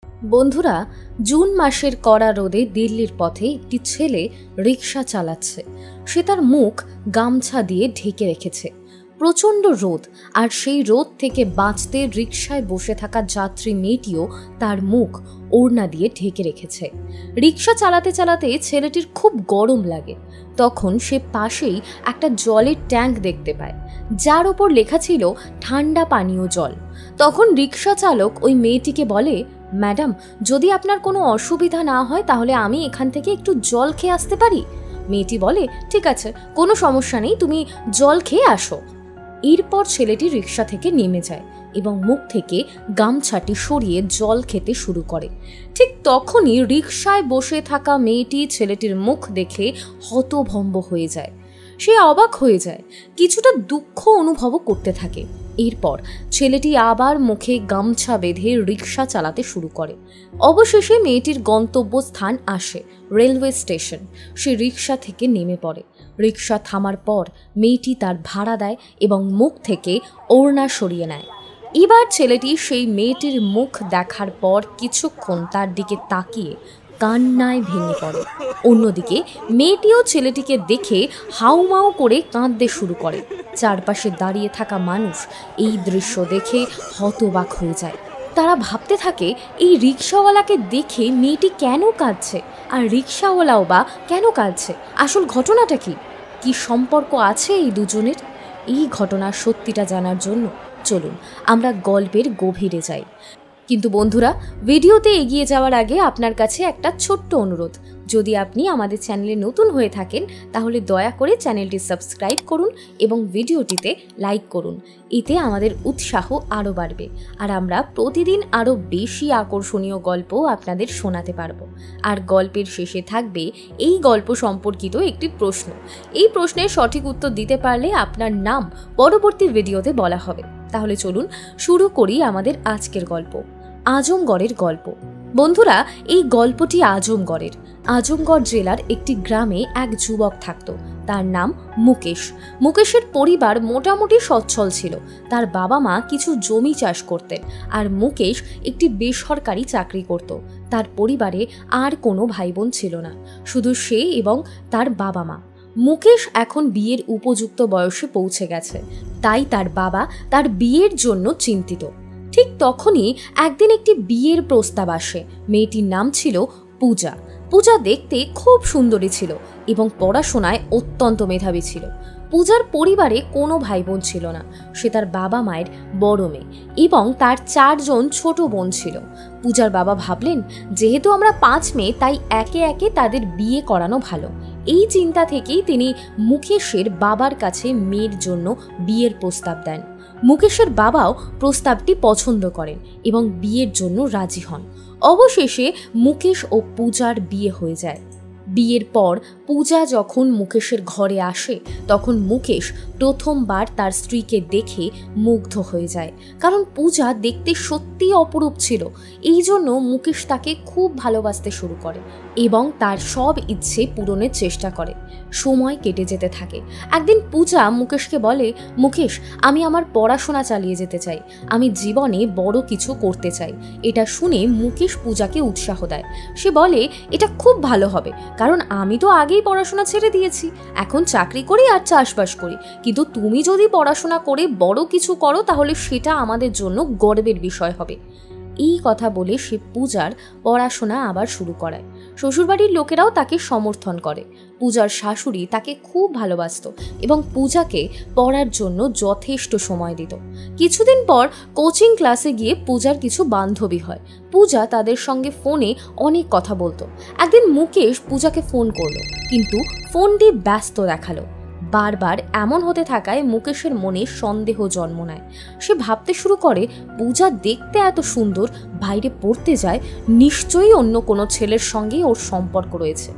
বন্ধুরা, জুন মাসের কড়া রোদে দিল্লির পথে একটি ছেলে রিকশা চালাচ্ছে। সে তার মুখ গামছা দিয়ে ঢেকে রেখেছে। প্রচণ্ড রোদ, আর সেই রোদ থেকে বাঁচতে রিকশায় বসে থাকা যাত্রী মেয়েটিও তার মুখ ওড়না দিয়ে ঢেকে রেখেছে। রিকশা চালাতে চালাতে ছেলেটির খুব গরম লাগে। তখন সে পাশেই একটা জলের ট্যাঙ্ক দেখতে পায়, যার ওপর লেখা ছিল ঠান্ডা পানীয় জল। তখন রিকশা চালক ওই মেয়েটিকে বলে, ম্যাডাম, যদি আপনার কোনো অসুবিধা না হয় তাহলে আমি এখান থেকে একটু জল খেয়ে আসতে পারি। মেয়েটি বলে, ঠিক আছে, কোনো সমস্যা নেই, তুমি জল খেয়ে আসো। এরপর ছেলেটি রিকশা থেকে নেমে যায় এবং মুখ থেকে গামছাটি সরিয়ে জল খেতে শুরু করে। ঠিক তখনই রিকশায় বসে থাকা মেয়েটি ছেলেটির মুখ দেখে হতভম্ব হয়ে যায়। সে অবাক হয়ে যায়, কিছুটা দুঃখ অনুভবও করতে থাকে। এরপর ছেলেটি আবার মুখে গামছা বেঁধে রিকশা চালাতে শুরু করে। অবশেষে মেয়েটির গন্তব্যস্থান আসে, রেলওয়ে স্টেশন। সে রিকশা থেকে নেমে পড়ে। রিকশা থামার পর মেয়েটি তার ভাড়া দেয় এবং মুখ থেকে ওড়না সরিয়ে নেয়। এবার ছেলেটি সেই মেয়েটির মুখ দেখার পর কিছুক্ষণ তার দিকে তাকিয়ে কান্নায় ভেঙে পড়ে। অন্যদিকে মেয়েটিও ছেলেটিকে দেখে হাউমাউ করে কাঁদতে শুরু করে। চারপাশে দাঁড়িয়ে থাকা মানুষ এই দৃশ্য দেখে হতবাক হয়ে যায়। তারা ভাবতে থাকে, এই রিকশাওয়ালাকে দেখে মেয়েটি কেন কাঁদছে, আর রিকশাওয়ালাও বা কেন কাঁদছে? আসল ঘটনাটা কি? কি সম্পর্ক আছে এই দুজনের? এই ঘটনার সত্যিটা জানার জন্য চলুন আমরা গল্পের গভীরে যাই। কিন্তু বন্ধুরা, ভিডিওতে এগিয়ে যাওয়ার আগে আপনার কাছে একটা ছোট্ট অনুরোধ। যদি আপনি আমাদের চ্যানেলে নতুন হয়ে থাকেন তাহলে দয়া করে চ্যানেলটি সাবস্ক্রাইব করুন এবং ভিডিওটিতে লাইক করুন। এতে আমাদের উৎসাহ আরও বাড়বে, আর আমরা প্রতিদিন আরও বেশি আকর্ষণীয় গল্প আপনাদের শোনাতে পারবো। আর গল্পের শেষে থাকবে এই গল্প সম্পর্কিত একটি প্রশ্ন। এই প্রশ্নের সঠিক উত্তর দিতে পারলে আপনার নাম পরবর্তী ভিডিওতে বলা হবে। তাহলে চলুন শুরু করি আমাদের আজকের গল্প, আজমগড়ের গল্প। বন্ধুরা, এই গল্পটি আজমগড়ের। আজমগড় জেলার একটি গ্রামে এক যুবক থাকত। তার নাম মুকেশ। মুকেশের পরিবার মোটামুটি সচ্ছল ছিল। তার বাবা মা কিছু জমি চাষ করতেন, আর মুকেশ একটি বেসরকারি চাকরি করত। তার পরিবারে আর কোনো ভাই বোন ছিল না, শুধু সে এবং তার বাবা মা। মুকেশ এখন বিয়ের উপযুক্ত বয়সে পৌঁছে গেছে, তাই তার বাবা তার বিয়ের জন্য চিন্তিত। ঠিক তখনই একদিন একটি বিয়ের প্রস্তাব আসে। মেয়েটির নাম ছিল পূজা। পূজা দেখতে খুব সুন্দরী ছিল এবং পড়াশোনায় অত্যন্ত মেধাবী ছিল। পূজার পরিবারে কোনো ভাই বোন ছিল না। সে তার বাবা মায়ের বড় মেয়ে এবং তার 4 জন ছোট বোন ছিল। পূজার বাবা ভাবলেন, যেহেতু আমরা 5 মেয়ে, তাই একে একে তাদের বিয়ে করানো ভালো। এই চিন্তা থেকেই তিনি মুকেশের বাবার কাছে মেয়ের জন্য বিয়ের প্রস্তাব দেন। মুকেশের বাবাও প্রস্তাবটি পছন্দ করেন এবং বিয়ের জন্য রাজি হন। অবশেষে মুকেশ ও পূজার বিয়ে হয়ে যায়। বিয়ের পর পূজা যখন মুকেশের ঘরে আসে তখন মুকেশ প্রথমবার তার স্ত্রীকে দেখে মুগ্ধ হয়ে যায়, কারণ পূজা দেখতে সত্যিই অপরূপ ছিল। এই জন্য মুকেশ তাকে খুব ভালোবাসতে শুরু করে এবং তার সব ইচ্ছে পূরণের চেষ্টা করে। সময় কেটে যেতে থাকে। একদিন পূজা মুকেশকে বলে, মুকেশ, আমি আমার পড়াশোনা চালিয়ে যেতে চাই, আমি জীবনে বড় কিছু করতে চাই। এটা শুনে মুকেশ পূজাকে উৎসাহ দেয়। সে বলে, এটা খুব ভালো হবে, কারণ আমি তো আগেই পড়াশোনা ছেড়ে দিয়েছি, এখন চাকরি করি আর চাষবাস করি। কিন্তু তুমি যদি পড়াশোনা করে বড় কিছু করো তাহলে সেটা আমাদের জন্য গর্বের বিষয় হবে। এই কথা বলে সে পূজার পড়াশোনা আবার শুরু করায়। শ্বশুরবাড়ির লোকেরাও তাকে সমর্থন করে। পূজার শাশুড়ি তাকে খুব ভালোবাসত এবং পূজাকে পড়ার জন্য যথেষ্ট সময় দিত। কিছুদিন পর কোচিং ক্লাসে গিয়ে পূজার কিছু বান্ধবী হয়। পূজা তাদের সঙ্গে ফোনে অনেক কথা বলতো। একদিন মুকেশ পূজাকে ফোন করলো, কিন্তু ফোনটি ব্যস্ত দেখালো। বারবার এমন হতে থাকায় মুকেশের মনে সন্দেহ জন্ম নেয়। সে ভাবতে শুরু করে, পূজা দেখতে এত সুন্দর, বাইরে পড়তে যায়, নিশ্চয়ই অন্য কোনো ছেলের সঙ্গেই ওর সম্পর্ক রয়েছে।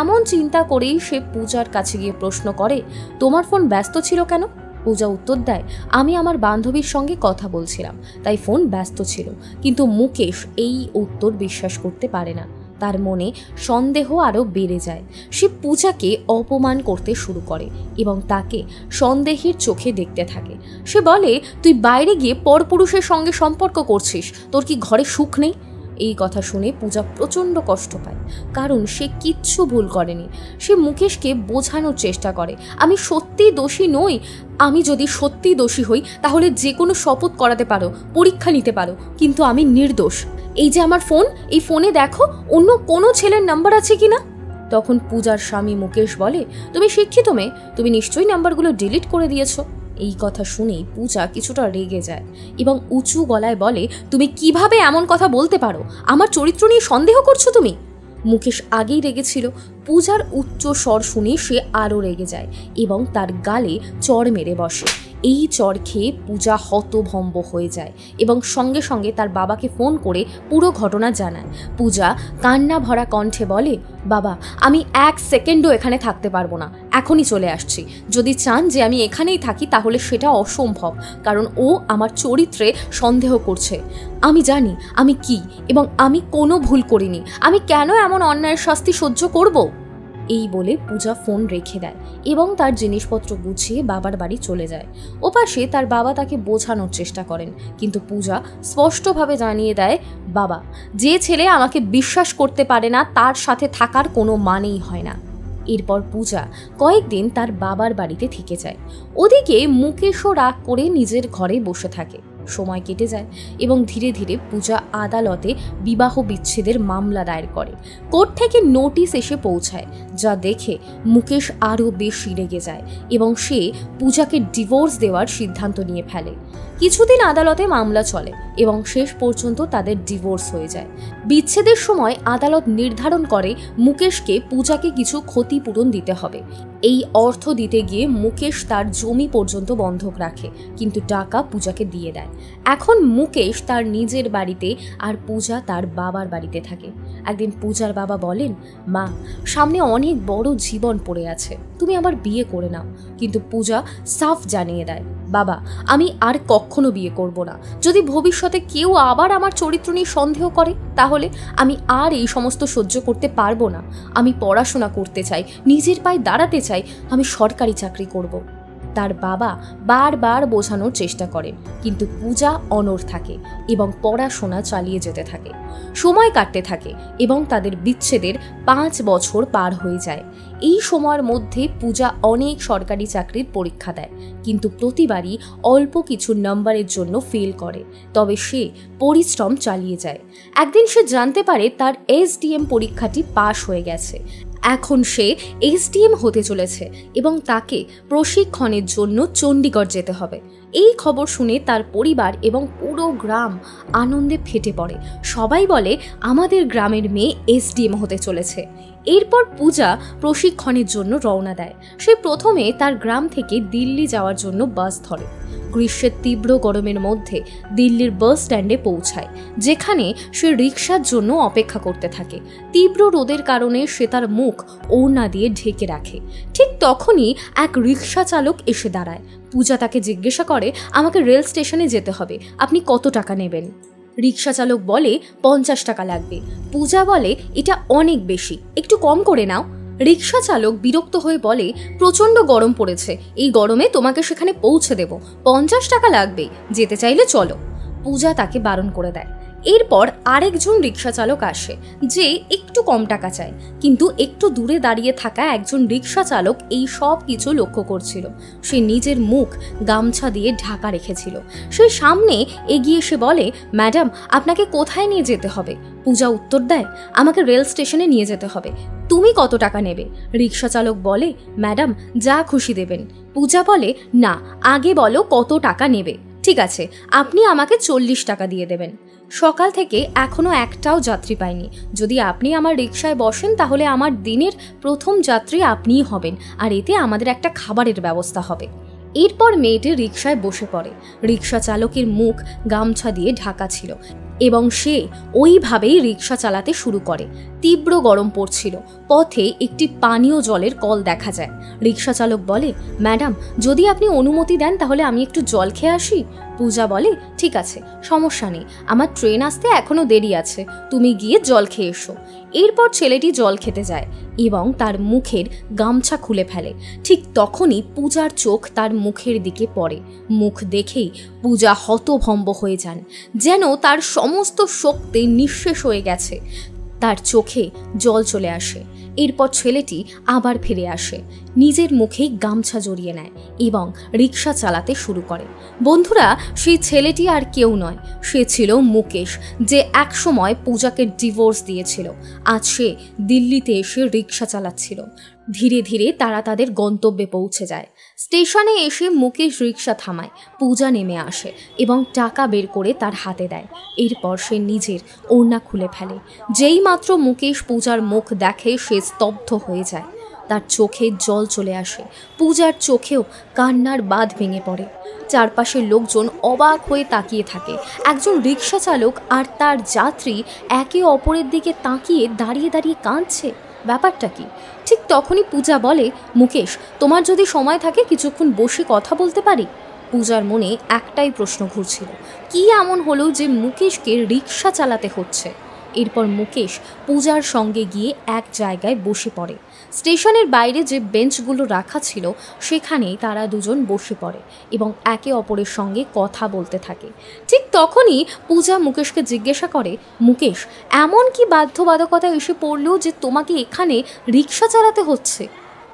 এমন চিন্তা করেই সে পূজার কাছে গিয়ে প্রশ্ন করে, তোমার ফোন ব্যস্ত ছিল কেন? পূজা উত্তর দেয়, আমি আমার বান্ধবীর সঙ্গে কথা বলছিলাম, তাই ফোন ব্যস্ত ছিল। কিন্তু মুকেশ এই উত্তর বিশ্বাস করতে পারে না। তার মনে সন্দেহ আরও বেড়ে যায়। সে পূজাকে অপমান করতে শুরু করে এবং তাকে সন্দেহের চোখে দেখতে থাকে। সে বলে, তুই বাইরে গিয়ে পরপুরুষের সঙ্গে সম্পর্ক করছিস, তোর কি ঘরে সুখ নেই? এই কথা শুনে পূজা প্রচণ্ড কষ্ট পায়, কারণ সে কিচ্ছু ভুল করেনি। সে মুকেশকে বোঝানোর চেষ্টা করে, আমি সত্যিই দোষী নই। আমি যদি সত্যিই দোষী হই তাহলে যে কোনো শপথ করাতে পারো, পরীক্ষা নিতে পারো, কিন্তু আমি নির্দোষ। এই যে আমার ফোন, এই ফোনে দেখো অন্য কোনো ছেলের নাম্বার আছে কিনা। তখন পূজার স্বামী মুকেশ বলে, তুমি শিক্ষিত মেয়ে, তুমি নিশ্চয়ই নাম্বারগুলো ডিলিট করে দিয়েছো। এই কথা শুনেই পূজা কিছুটা রেগে যায় এবং উঁচু গলায় বলে, তুমি কিভাবে এমন কথা বলতে পারো? আমার চরিত্র নিয়ে সন্দেহ করছো তুমি? মুকেশ আগেই রেগেছিল, পূজার উচ্চ স্বর শুনে সে আরও রেগে যায় এবং তার গালে চড় মেরে বসে। এই চড় খেয়ে পূজা হতভম্ব হয়ে যায় এবং সঙ্গে সঙ্গে তার বাবাকে ফোন করে পুরো ঘটনা জানায়। পূজা কান্না ভরা কণ্ঠে বলে, বাবা, আমি 1 সেকেন্ডও এখানে থাকতে পারবো না, এখনই চলে আসছি। যদি চান যে আমি এখানেই থাকি তাহলে সেটা অসম্ভব, কারণ ও আমার চরিত্রে সন্দেহ করছে। আমি জানি আমি কি এবং আমি কোনো ভুল করিনি। আমি কেন এমন অন্যায়ের শাস্তি সহ্য করব? এই বলে পূজা ফোন রেখে দেয় এবং তার জিনিসপত্র গুছিয়ে বাবার বাড়ি চলে যায়। ওপাশে তার বাবা তাকে বোঝানোর চেষ্টা করেন, কিন্তু পূজা স্পষ্টভাবে জানিয়ে দেয়, বাবা, যে ছেলে আমাকে বিশ্বাস করতে পারে না তার সাথে থাকার কোনো মানেই হয় না। এরপর পূজা কয়েকদিন তার বাবার বাড়িতে থেকে যায়। ওদিকে মুকেশও রাগ করে নিজের ঘরে বসে থাকে। সময় কেটে যায় এবং ধীরে ধীরে পূজা আদালতে বিবাহ বিচ্ছেদের মামলা দায়ের করে। কোর্ট থেকে নোটিশ এসে পৌঁছায়, যা দেখে মুকেশ আরও বেশি রেগে যায় এবং সে পূজাকে ডিভোর্স দেওয়ার সিদ্ধান্ত নিয়ে ফেলে। কিছুদিন আদালতে মামলা চলে এবং শেষ পর্যন্ত তাদের ডিভোর্স হয়ে যায়। বিচ্ছেদের সময় আদালত নির্ধারণ করে মুকেশকে পূজাকে কিছু ক্ষতিপূরণ দিতে হবে। এই অর্থ দিতে গিয়ে মুকেশ তার জমি পর্যন্ত বন্ধক রাখে, কিন্তু টাকা পূজাকে দিয়ে দেয়। এখন মুকেশ তার নিজের বাড়িতে আর পূজা তার বাবার বাড়িতে থাকে। একদিন পূজার বাবা বলেন, মা, সামনে অনেক বড় জীবন পড়ে আছে, তুমি আবার বিয়ে করে নাও। কিন্তু পূজা সাফ জানিয়ে দেয়, বাবা, আমি আর কখনো বিয়ে করব না। যদি ভবিষ্যতে কেউ আবার আমার চরিত্র নিয়ে সন্দেহ করে তাহলে আমি আর এই সমস্ত সহ্য করতে পারবো না। আমি পড়াশোনা করতে চাই, নিজের পায়ে দাঁড়াতে চাই, আমি সরকারি চাকরি করব। তার বাবা বারবার বোঝানোর চেষ্টা করে, কিন্তু পূজা অনড় থাকে এবং পড়াশোনা চালিয়ে যেতে থাকে। সময় কাটতে থাকে এবং তাদের বিচ্ছেদের 5 বছর পার হয়ে যায়। এই সময়ের মধ্যে পূজা অনেক সরকারি চাকরির পরীক্ষা দেয়, কিন্তু প্রতিবারই অল্প কিছু নম্বরের জন্য ফেল করে। তবে সে পরিশ্রম চালিয়ে যায়। একদিন সে জানতে পারে তার SDM পরীক্ষাটি পাশ হয়ে গেছে। এখন সে SDM হতে চলেছে এবং তাকে প্রশিক্ষণের জন্য চণ্ডীগড় যেতে হবে। এই খবর শুনে তার পরিবার এবং পুরো গ্রাম আনন্দে ফেটে পড়ে। সবাই বলে, আমাদের গ্রামের মেয়ে SDM হতে চলেছে। এরপর পূজা প্রশিক্ষণের জন্য রওনা দেয়। সে প্রথমে তার গ্রাম থেকে দিল্লি যাওয়ার জন্য বাস ধরে। গ্রীষ্মের তীব্র গরমের মধ্যে দিল্লির বাস স্ট্যান্ডে পৌঁছায়, যেখানে সে রিকশার জন্য অপেক্ষা করতে থাকে। তীব্র রোদের কারণে সে তার মুখ ওড়না দিয়ে ঢেকে রাখে। ঠিক তখনই এক রিকশা চালক এসে দাঁড়ায়। পূজা তাকে জিজ্ঞাসা করে, আমাকে রেল স্টেশনে যেতে হবে, আপনি কত টাকা নেবেন? রিকশা চালক বলে, 50 টাকা লাগবে। পূজা বলে, এটা অনেক বেশি, একটু কম করে নাও। রিকশা চালক বিরক্ত হয়ে বলে, প্রচণ্ড গরম পড়েছে, এই গরমে তোমাকে সেখানে পৌঁছে দেব, 50 টাকা লাগবে, যেতে চাইলে চলো। পূজা তাকে বারণ করে দেয়। এরপর আরেকজন রিকশা চালক আসে, যে একটু কম টাকা চায়, কিন্তু একটু দূরে দাঁড়িয়ে থাকা একজন রিকশা চালক এই সব কিছু লক্ষ্য করছিল। সে নিজের মুখ গামছা দিয়ে ঢাকা রেখেছিল। সে সামনে এগিয়ে এসে বলে, ম্যাডাম, আপনাকে কোথায় নিয়ে যেতে হবে? পূজা উত্তর দেয়, আমাকে রেল স্টেশনে নিয়ে যেতে হবে। তুমি কত টাকা নেবে? রিকশা চালক বলে, ম্যাডাম, যা খুশি দেবেন। পূজা বলে, না, আগে বলো কত টাকা নেবে। ঠিক আছে, আপনি আমাকে 40 টাকা দিয়ে দেবেন। সকাল থেকে এখনো একটাও যাত্রী পাইনি। যদি আপনি আমার রিকশায় বসেন তাহলে আমার দিনের প্রথম যাত্রী আপনিই হবেন, আর এতে আমাদের একটা খাবারের ব্যবস্থা হবে। এরপর মেয়েটি রিকশায় বসে পড়ে। রিকশা চালকের মুখ গামছা দিয়ে ঢাকা ছিল এবং সে ওইভাবেই রিকশা চালাতে শুরু করে। তীব্র গরম পড়ছিল। পথে একটি পানীয় জলের কল দেখা যায়। রিকশা চালক বলে, ম্যাডাম, যদি আপনি অনুমতি দেন তাহলে আমি একটু জল খেয়ে আসি। পূজা বলে, ঠিক আছে, সমস্যা নেই, আমার ট্রেন আসতে এখনো দেরি আছে, তুমি গিয়ে জল খেয়ে এসো। এরপর ছেলেটি জল খেতে যায় এবং তার মুখের গামছা খুলে ফেলে। ঠিক তখনই পূজার চোখ তার মুখের দিকে পড়ে। মুখ দেখেই পূজা হতভম্ব হয়ে যান, যেন তার সমস্ত শক্তি নিঃশেষ হয়ে গেছে। তার চোখে জল চলে আসে। এরপর ছেলেটি আবার ফিরে আসে, নিজের মুখেই গামছা জড়িয়ে নেয় এবং রিক্সা চালাতে শুরু করে। বন্ধুরা, সেই ছেলেটি আর কেউ নয়, সে ছিল মুকেশ, যে একসময় পূজাকে ডিভোর্স দিয়েছিল। আজ সে দিল্লিতে এসে রিক্সা চালাচ্ছিল। ধীরে ধীরে তারা তাদের গন্তব্যে পৌঁছে যায়। স্টেশনে এসে মুকেশ রিক্সা থামায়। পূজা নেমে আসে এবং টাকা বের করে তার হাতে দেয়। এরপর সে নিজের ওড়না খুলে ফেলে। যেই মাত্র মুকেশ পূজার মুখ দেখে, সে স্তব্ধ হয়ে যায়। তার চোখে জল চলে আসে। পূজার চোখেও কান্নার বাঁধ ভেঙে পড়ে। চারপাশের লোকজন অবাক হয়ে তাকিয়ে থাকে। একজন রিক্সা চালক আর তার যাত্রী একে অপরের দিকে তাকিয়ে দাঁড়িয়ে দাঁড়িয়ে কাঁদছে। ব্যাপারটা কি? ঠিক তখনই পূজা বলে, মুকেশ, তোমার যদি সময় থাকে কিছুক্ষণ বসে কথা বলতে পারি? পূজার মনে একটাই প্রশ্ন ঘুরছিল, কি এমন হলো যে মুকেশকে রিক্সা চালাতে হচ্ছে? এরপর মুকেশ পূজার সঙ্গে গিয়ে এক জায়গায় বসে পড়ে। স্টেশনের বাইরে যে বেঞ্চগুলো রাখা ছিল সেখানেই তারা দুজন বসে পড়ে এবং একে অপরের সঙ্গে কথা বলতে থাকে। ঠিক তখনই পূজা মুকেশকে জিজ্ঞাসা করে, মুকেশ, এমন কি বাধ্যবাধকতা এসে পড়লো যে তোমাকে এখানে রিক্সা চালাতে হচ্ছে?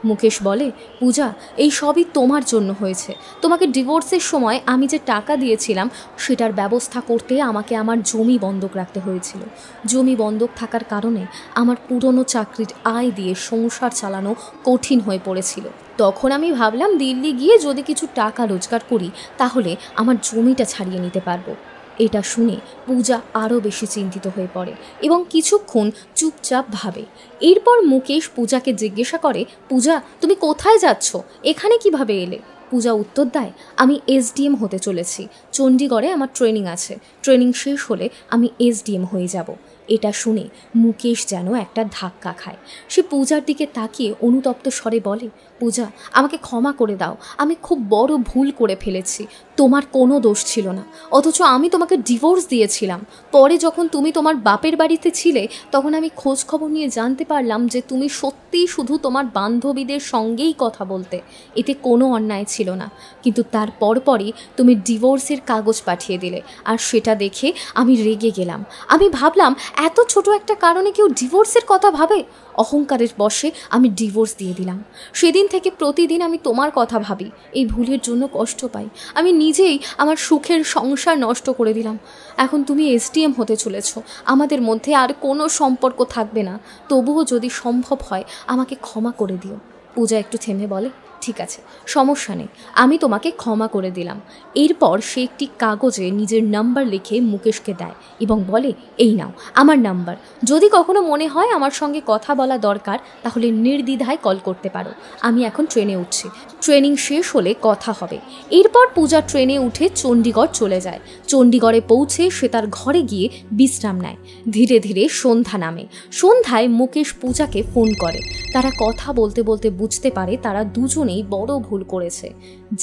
মুকেশ বলে, পূজা, এই সবই তোমার জন্য হয়েছে। তোমাকে ডিভোর্সের সময় আমি যে টাকা দিয়েছিলাম সেটার ব্যবস্থা করতে আমাকে আমার জমি বন্ধক রাখতে হয়েছিল। জমি বন্ধক থাকার কারণে আমার পুরনো চাকরির আয় দিয়ে সংসার চালানো কঠিন হয়ে পড়েছিল। তখন আমি ভাবলাম দিল্লি গিয়ে যদি কিছু টাকা রোজগার করি তাহলে আমার জমিটা ছাড়িয়ে নিতে পারবো। এটা শুনে পূজা আরও বেশি চিন্তিত হয়ে পড়ে এবং কিছুক্ষণ চুপচাপ ভাবে। এরপর মুকেশ পূজাকে জিজ্ঞাসা করে, পূজা, তুমি কোথায় যাচ্ছ? এখানে কিভাবে এলে? পূজা উত্তর দেয়, আমি এসডিএম হতে চলেছি। চণ্ডীগড়ে আমার ট্রেনিং আছে। ট্রেনিং শেষ হলে আমি এসডিএম হয়ে যাব। এটা শুনে মুকেশ যেন একটা ধাক্কা খায়। সে পূজার দিকে তাকিয়ে অনুতপ্ত স্বরে বলে, পূজা, আমাকে ক্ষমা করে দাও, আমি খুব বড় ভুল করে ফেলেছি। তোমার কোনো দোষ ছিল না, অথচ আমি তোমাকে ডিভোর্স দিয়েছিলাম। পরে যখন তুমি তোমার বাপের বাড়িতে ছিলে তখন আমি খোঁজ খবর নিয়ে জানতে পারলাম যে তুমি সত্যিই শুধু তোমার বান্ধবীদের সঙ্গেই কথা বলতে, এতে কোনো অন্যায় ছিল না। কিন্তু তার পরপরই তুমি ডিভোর্সের কাগজ পাঠিয়ে দিলে, আর সেটা দেখে আমি রেগে গেলাম। আমি ভাবলাম এত ছোট একটা কারণে কেউ ডিভোর্সের কথা ভাবে? অহংকারের বশে আমি ডিভোর্স দিয়ে দিলাম। সেদিন থেকে প্রতিদিন আমি তোমার কথা ভাবি, এই ভুলের জন্য কষ্ট পাই। আমি নিজেই আমার সুখের সংসার নষ্ট করে দিলাম। এখন তুমি এসডিএম হতে চলেছ, আমাদের মধ্যে আর কোনো সম্পর্ক থাকবে না। তবুও যদি সম্ভব হয় আমাকে ক্ষমা করে দিও। পূজা একটু থেমে বলে, ঠিক আছে, সমস্যা নেই, আমি তোমাকে ক্ষমা করে দিলাম। এরপর সে একটি কাগজে নিজের নাম্বার লিখে মুকেশকে দেয় এবং বলে, এই নাও আমার নাম্বার। যদি কখনো মনে হয় আমার সঙ্গে কথা বলা দরকার তাহলে নির্দ্বিধায় কল করতে পারো। আমি এখন ট্রেনে উঠছি, ট্রেনিং শেষ হলে কথা হবে। এরপর পূজা ট্রেনে উঠে চণ্ডীগড় চলে যায়। চণ্ডীগড়ে পৌঁছে সে তার ঘরে গিয়ে বিশ্রাম নেয়। ধীরে ধীরে সন্ধ্যা নামে। সন্ধ্যায় মুকেশ পূজাকে ফোন করে। তারা কথা বলতে বলতে বুঝতে পারে তারা দুজনেই বড় ভুল করেছে,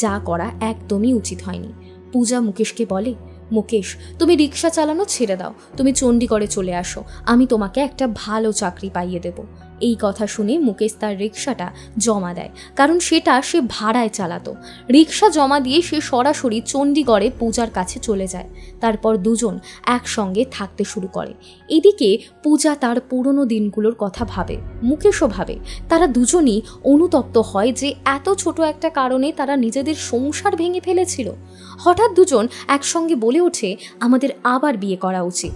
যা করা একদমই উচিত হয়নি। পূজা মুকেশকে বলে, মুকেশ, তুমি রিক্সা চালানো ছেড়ে দাও, তুমি চণ্ডীগড়ে চলে আসো, আমি তোমাকে একটা ভালো চাকরি পাইয়ে দেব। এই কথা শুনে মুকেশ তার রিক্সাটা জমা দেয়, কারণ সেটা সে ভাড়ায় চালাতো। রিক্সা জমা দিয়ে সে সরাসরি চণ্ডীগড়ে পূজার কাছে চলে যায়। তারপর দুজন একসঙ্গে থাকতে শুরু করে। এদিকে পূজা তার পুরনো দিনগুলোর কথা ভাবে, মুকেশও ভাবে। তারা দুজনই অনুতপ্ত হয় যে এত ছোট একটা কারণে তারা নিজেদের সংসার ভেঙে ফেলেছিল। হঠাৎ দুজন একসঙ্গে বলে ওঠে, আমাদের আবার বিয়ে করা উচিত।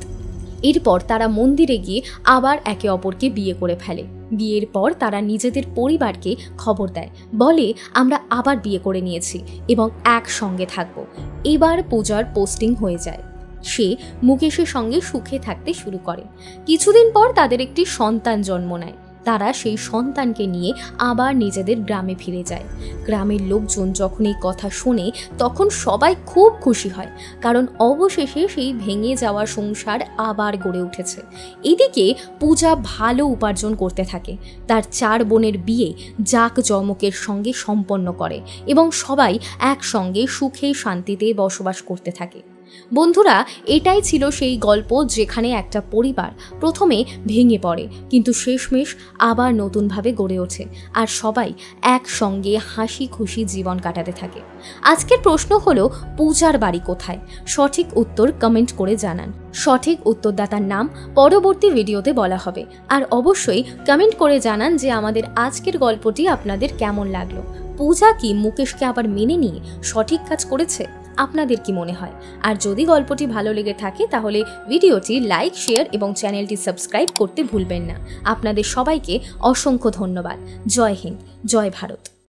এরপর তারা মন্দিরে গিয়ে আবার একে অপরকে বিয়ে করে ফেলে। বিয়ের পর তারা নিজেদের পরিবারকে খবর দেয়, বলে আমরা আবার বিয়ে করে নিয়েছি এবং একসঙ্গে থাকবো। এবার পূজার পোস্টিং হয়ে যায়। সে মুকেশের সঙ্গে সুখে থাকতে শুরু করে। কিছুদিন পর তাদের একটি সন্তান জন্ম নেয়। তারা সেই সন্তানকে নিয়ে আবার নিজেদের গ্রামে ফিরে যায়। গ্রামের লোকজন যখন এই কথা শোনে তখন সবাই খুব খুশি হয়, কারণ অবশেষে সেই ভেঙে যাওয়া সংসার আবার গড়ে উঠেছে। এদিকে পূজা ভালো উপার্জন করতে থাকে, তার 4 বোনের বিয়ে জাঁকজমকের সঙ্গে সম্পন্ন করে এবং সবাই একসঙ্গে সুখে শান্তিতে বসবাস করতে থাকে। বন্ধুরা, এটাই ছিল সেই গল্প যেখানে একটা পরিবার প্রথমে ভেঙে পড়ে কিন্তু শেষমেশ আবার নতুনভাবে গড়ে ওঠে আর সবাই একসঙ্গে হাসি খুশি জীবন কাটাতে থাকে। আজকের প্রশ্ন হলো, পূজার বাড়ি কোথায়? সঠিক উত্তর কমেন্ট করে জানান। সঠিক উত্তরদাতার নাম পরবর্তী ভিডিওতে বলা হবে। আর অবশ্যই কমেন্ট করে জানান যে আমাদের আজকের গল্পটি আপনাদের কেমন লাগলো। পূজা কি মুকেশকে আবার মেনে নিয়ে সঠিক কাজ করেছে? আপনাদের কি মনে হয়? আর যদি গল্পটি ভালো লেগে থাকে তাহলে ভিডিওটি লাইক, শেয়ার এবং চ্যানেলটি সাবস্ক্রাইব করতে ভুলবেন না। আপনাদের সবাইকে অসংখ্য ধন্যবাদ। জয় হিন্দ, জয় ভারত।